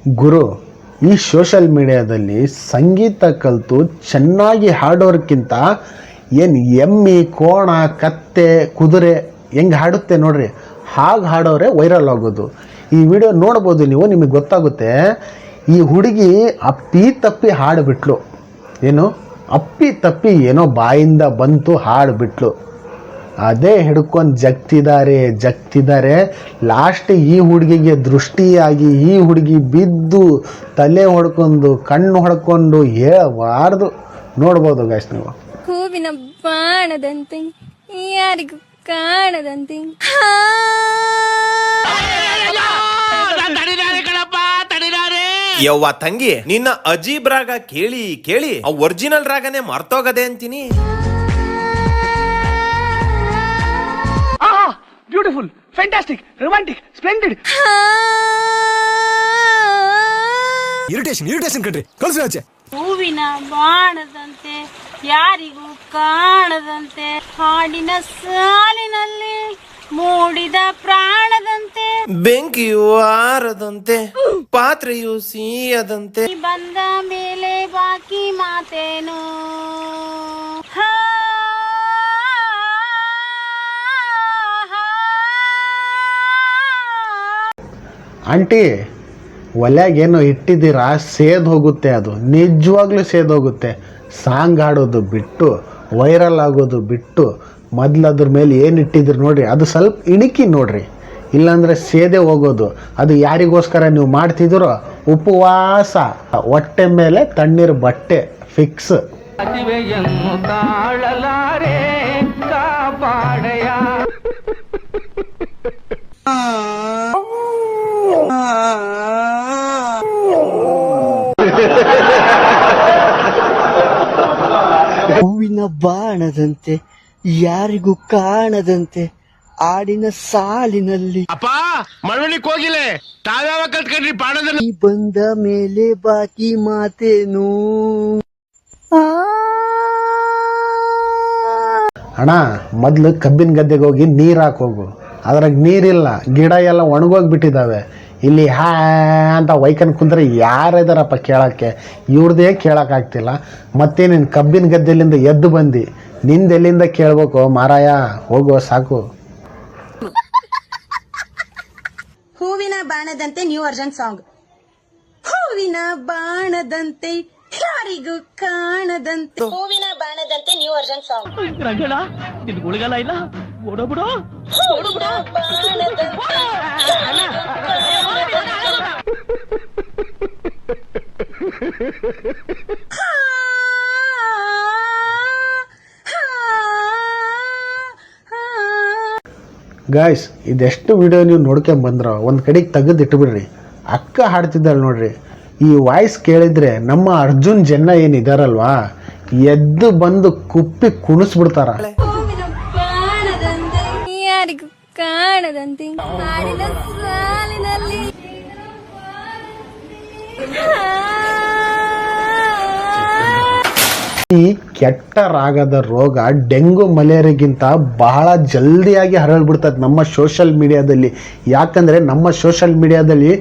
ಗುರು, ಈ ಸೋಷಲ್ ಮೀಡಿಯಾದಲ್ಲಿ ಸಂಗೀತ ಕಲಿತು ಚೆನ್ನಾಗಿ ಹಾಡೋರ್ಕಿಂತ ಏನು ಎಮ್ಮಿ, ಕೋಣ, ಕತ್ತೆ, ಕುದುರೆ ಹೆಂಗೆ ಹಾಡುತ್ತೆ ನೋಡ್ರಿ, ಹಾಗೆ ಹಾಡೋರೆ ವೈರಲ್ ಆಗೋದು. ಈ ವಿಡಿಯೋ ನೋಡ್ಬೋದು ನೀವು, ನಿಮಗೆ ಗೊತ್ತಾಗುತ್ತೆ. ಈ ಹುಡುಗಿ ಅಪ್ಪಿ ತಪ್ಪಿ ಹಾಡುಬಿಟ್ಲು. ಏನು ಅಪ್ಪಿ ತಪ್ಪಿ ಏನೋ ಬಾಯಿಂದ ಬಂತು ಹಾಡುಬಿಟ್ಲು. ಅದೇ ಹಿಡ್ಕೊಂಡು ಜಗ್ತಿದ್ದಾರೆ. ಲಾಸ್ಟ್ ಈ ಹುಡುಗಿಗೆ ದೃಷ್ಟಿಯಾಗಿ ಈ ಹುಡುಗಿ ಬಿದ್ದು ತಲೆ ಹೊಡ್ಕೊಂಡು ಕಣ್ಣು ಹೊಡ್ಕೊಂಡು ಹೇಳಬಾರ್ದು. ನೋಡ್ಬೋದು ಗಾಯ್ಸ್ ನೀವು. ಹೂವಿನ ಬಾಣದಂತೆ ಯಾರಿಗೂ ಕಾಣದಂತೆ ಯವ್ವ ತಂಗಿ, ನಿನ್ನ ಅಜೀಬ್ ರಾಗ ಕೇಳಿ ಕೇಳಿ ಆ ಒರಿಜಿನಲ್ ರಾಗನೇ ಮರ್ತೋಗದೆ ಅಂತೀನಿ. Beautiful, fantastic, romantic, splendid. Irritation ಕಣ್ರಿ, ಕಳ್ಸಿ ಆಚೆ. ಹೂವಿನ ಬಾಣದಂತೆ ಯಾರಿಗೂ ಕಾಣದಂತೆ ಹಾಡಿನ ಸಾಲಿನಲ್ಲಿ ಮೂಡಿದ ಪ್ರಾಣದಂತೆ ಬೆಂಕಿಯು ಆರದಂತೆ ಪಾತ್ರೆಯು ಸಿಹಿಯದಂತೆ ಬಂದ ಮೇಲೆ ಬಾಕಿ ಮಾತೇನು. ಆಂಟಿ, ಒಲೆಗೇನೋ ಇಟ್ಟಿದ್ದೀರಾ, ಸೇದ್ ಹೋಗುತ್ತೆ. ಅದು ನಿಜವಾಗ್ಲೂ ಸೇದ್ ಹೋಗುತ್ತೆ. ಸಾಂಗ್ ಹಾಡೋದು ಬಿಟ್ಟು, ವೈರಲ್ ಆಗೋದು ಬಿಟ್ಟು, ಮೊದಲು ಅದ್ರ ಮೇಲೆ ಏನು ಇಟ್ಟಿದ್ರು ನೋಡ್ರಿ, ಅದು ಸ್ವಲ್ಪ ಇಣುಕಿ ನೋಡ್ರಿ, ಇಲ್ಲಾಂದರೆ ಸೇದೆ ಹೋಗೋದು. ಅದು ಯಾರಿಗೋಸ್ಕರ ನೀವು ಮಾಡ್ತಿದ್ದೀರೋ? ಉಪವಾಸ, ಹೊಟ್ಟೆ ಮೇಲೆ ತಣ್ಣೀರು ಬಟ್ಟೆ ಫಿಕ್ಸ್. ತಾಳಲಾರೆ ಕಾಪಾಡಯ. ಹೂವಿನ ಬಾಣದಂತೆ ಯಾರಿಗೂ ಕಾಣದಂತೆ ಆಡಿನ ಸಾಲಿನಲ್ಲಿ ಅಪ್ಪ ಮಳವಳ್ಳಿಕ್ ಹೋಗಿಲೆ ತಾವ್ಯಾವ ಕಲ್ತ್ಕೊಂಡ್ರಿ ಬಾಣದ ಬಂದ ಮೇಲೆ ಬಾಕಿ ಮಾತೇನು. ಅಣ್ಣ, ಮೊದಲು ಕಬ್ಬಿನ ಗದ್ದೆಗೆ ಹೋಗಿ ನೀರು ಹಾಕೋಗು. ಅದ್ರಾಗ ನೀರಿಲ್ಲ, ಗಿಡ ಎಲ್ಲ ಒಣಗೋಗ್ಬಿಟ್ಟಿದ್ದಾವೆ. ಇಲ್ಲಿ ಹ್ಯಾ ಅಂತ ವೈಕನ್ ಕುಂದ್ರೆ ಯಾರಿದಾರಪ್ಪ ಕೇಳೋಕ್ಕೆ? ಇವ್ರದೇ ಕೇಳೋಕ್ಕಾಗ್ತಿಲ್ಲ. ಮತ್ತೆ ನೀನು ಕಬ್ಬಿನ ಗದ್ದೆಲಿಂದ ಎದ್ದು ಬಂದು ನಿಂದೆಲ್ಲಿಂದ ಕೇಳ್ಬೇಕು ಮಾರಾಯ? ಹೋಗೋ ಸಾಕು. ಹೂವಿನ ಬಾಣದಂತೆ ನ್ಯೂ ವರ್ಷನ್ ಸಾಂಗ್. ಹೂವಿನ ಬಾಣದಂತೆ ಯಾರಿಗೂ ಕಾಣದಂತೆ. ಹೂವಿನ ಬಾಣದಂತೆ ನ್ಯೂ ವರ್ಷನ್ ಸಾಂಗ್. ರಂಗಣ, ನಿನ್ ಗುಳಿಗಲ್ಲ ಇಲ್ಲ, ಓಡೋಬಿಡು. ಹೂವಿನ ಬಾಣದಂತೆ ಗಾಯ್ಸ್, ಇದೆಷ್ಟು ವಿಡಿಯೋ ನೀವು ನೋಡ್ಕೊಂಬಂದ್ರ ಒಂದು ಕಡೆಗೆ ತೆಗೆದು ಇಟ್ಬಿಡ್ರಿ. ಅಕ್ಕ ಹಾಡ್ತಿದ್ದಾಳೆ ನೋಡ್ರಿ, ಈ ವಾಯ್ಸ್ ಕೇಳಿದ್ರೆ ನಮ್ಮ ಅರ್ಜುನ್ ಜನ್ನ ಏನಿದಾರಲ್ವಾ, ಎದ್ದು ಬಂದು ಕುಪ್ಪಿ ಕುಣಿಸ್ಬಿಡ್ತಾರ. ಹೂವಿನ ಬಾಣದಂತೆ ಯಾರಿಗೂ ಕಾಣದಂತೆ ಹಾಡಿನ ಸಾಲಿನಲ್ಲಿ ಈ ಕೆಟ್ಟ ರಾಗದ ರೋಗ ಡೆಂಗು ಮಲೇರಿಯಾಗಿಂತ ಬಹಳ ಜಲ್ದಿಯಾಗಿ ಹರಡ್ಬಿಡ್ತದೆ ನಮ್ಮ ಸೋಷಲ್ ಮೀಡಿಯಾದಲ್ಲಿ. ಯಾಕಂದರೆ ನಮ್ಮ ಸೋಷಲ್ ಮೀಡಿಯಾದಲ್ಲಿ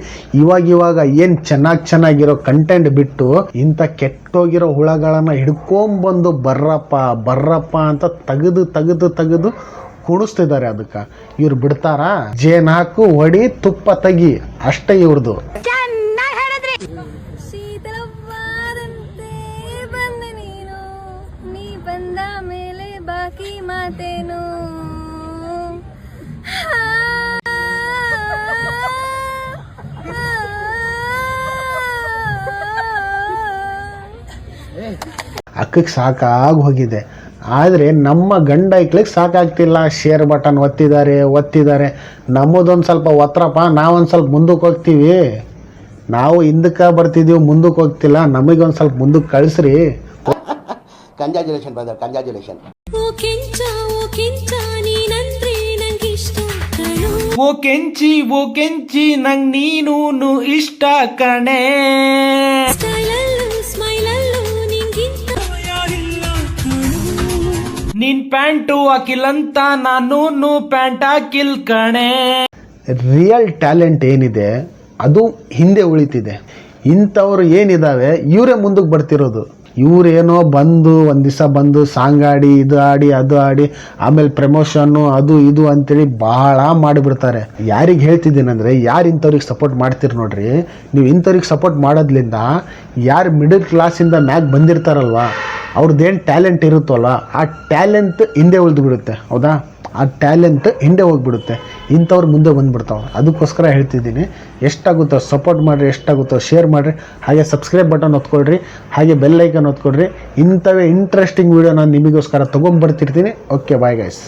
ಇವಾಗ ಏನು ಚೆನ್ನಾಗಿರೋ ಕಂಟೆಂಟ್ ಬಿಟ್ಟು ಇಂಥ ಕೆಟ್ಟೋಗಿರೋ ಹುಳಗಳನ್ನು ಹಿಡ್ಕೊಂಬಂದು ಬರ್ರಪ್ಪ ಅಂತ ತೆಗೆದು ಕುಣಿಸ್ತಿದ್ದಾರೆ. ಅದಕ್ಕೆ ಇವ್ರು ಬಿಡ್ತಾರಾ? ಜೇನು ಹಾಕು, ಹೊಡಿ, ತುಪ್ಪ ತೆಗಿ, ಅಷ್ಟೇ ಇವ್ರದು. ಶೀತಲವಾದಂತೆ ಬಂದ ನೀನು, ನೀ ಬಂದ ಮೇಲೆ ಬಾಕಿ ಮಾತೇನು. ಅಕ್ಕಕ್ಕೆ ಸಾಕಾಗಿ ಹೋಗಿದೆ. ಆದರೆ ನಮ್ಮ ಗಂಡ ಐಕ್ಳಿಗೆ ಸಾಕಾಗ್ತಿಲ್ಲ. Share button ಒತ್ತಿದ್ದಾರೆ. ನಮ್ಮದೊಂದು ಸ್ವಲ್ಪ ಒತ್ತರಪ್ಪ, ನಾವೊಂದು ಸ್ವಲ್ಪ ಮುಂದಕ್ಕೆ ಹೋಗ್ತೀವಿ. ನಾವು ಹಿಂದಕ್ಕೆ ಬರ್ತಿದ್ದೀವಿ, ಮುಂದಕ್ಕೆ ಹೋಗ್ತಿಲ್ಲ. ನಮಗೊಂದು ಸ್ವಲ್ಪ ಮುಂದಕ್ಕೆ ಕಳಿಸ್ರಿ. Congratulation brother, congratulation. ಓ ಕೆಂಚಿ ನಂಗ್ ನೀನು ಇಷ್ಟ ಕಣೆ. ನಿನ್ ಪ್ಯಾಂಟು ಹಾಕಿಲ್ಲಂತ ನಾನು ಪ್ಯಾಂಟ್ ಹಾಕಿಲ್ ಕಣೆ. ರಿಯಲ್ ಟ್ಯಾಲೆಂಟ್ ಏನಿದೆ ಅದು ಹಿಂದೆ ಉಳಿತಿದೆ. ಇಂಥವ್ರು ಏನಿದ್ದಾವೆ ಇವರೇ ಮುಂದಕ್ಕೆ ಬರ್ತಿರೋದು. ಇವರೇನೋ ಬಂದು ಒಂದು ದಿವಸ ಬಂದು ಸಾಂಗ್ ಆಡಿ ಇದು ಆಡಿ ಅದು ಆಡಿ ಆಮೇಲೆ ಪ್ರಮೋಷನ್ನು ಅದು ಇದು ಅಂತೇಳಿ ಬಹಳ ಮಾಡಿಬಿಡ್ತಾರೆ. ಯಾರಿಗೆ ಹೇಳ್ತಿದ್ದೀನಂದರೆ, ಯಾರು ಇಂಥವ್ರಿಗೆ ಸಪೋರ್ಟ್ ಮಾಡ್ತೀರಿ ನೋಡ್ರಿ, ನೀವು ಇಂಥವ್ರಿಗೆ ಸಪೋರ್ಟ್ ಮಾಡೋದ್ರಿಂದ ಯಾರು ಮಿಡಲ್ ಕ್ಲಾಸಿಂದ ಮ್ಯಾಗ್ ಬಂದಿರ್ತಾರಲ್ವ ಅವ್ರದ್ದೇನು ಟ್ಯಾಲೆಂಟ್ ಇರುತ್ತಲ್ಲ ಆ ಟ್ಯಾಲೆಂಟ್ ಹಿಂದೆ ಉಳಿದು ಬಿಡುತ್ತೆ. ಹೌದಾ, ಆ ಟ್ಯಾಲೆಂಟ್ ಹಿಂದೆ ಹೋಗಿಬಿಡುತ್ತೆ. ಇಂಥವ್ರು ಮುಂದೆ ಬಂದುಬಿಡ್ತಾವೆ. ಅದಕ್ಕೋಸ್ಕರ ಹೇಳ್ತಿದ್ದೀನಿ, ಎಷ್ಟಾಗುತ್ತೋ ಸಪೋರ್ಟ್ ಮಾಡಿರಿ, ಎಷ್ಟಾಗುತ್ತೋ ಶೇರ್ ಮಾಡಿರಿ, ಹಾಗೆ ಸಬ್ಸ್ಕ್ರೈಬ್ ಬಟನ್ ಒತ್ಕೊಳ್ರಿ, ಹಾಗೆ ಬೆಲ್ ಐಕನ್ ಒತ್ಕೊಳ್ರಿ. ಇಂಥವೇ ಇಂಟ್ರೆಸ್ಟಿಂಗ್ ವೀಡಿಯೋ ನಾನು ನಿಮಗೋಸ್ಕರ ತೊಗೊಂಬರ್ತಿರ್ತೀನಿ. Okay, bye guys.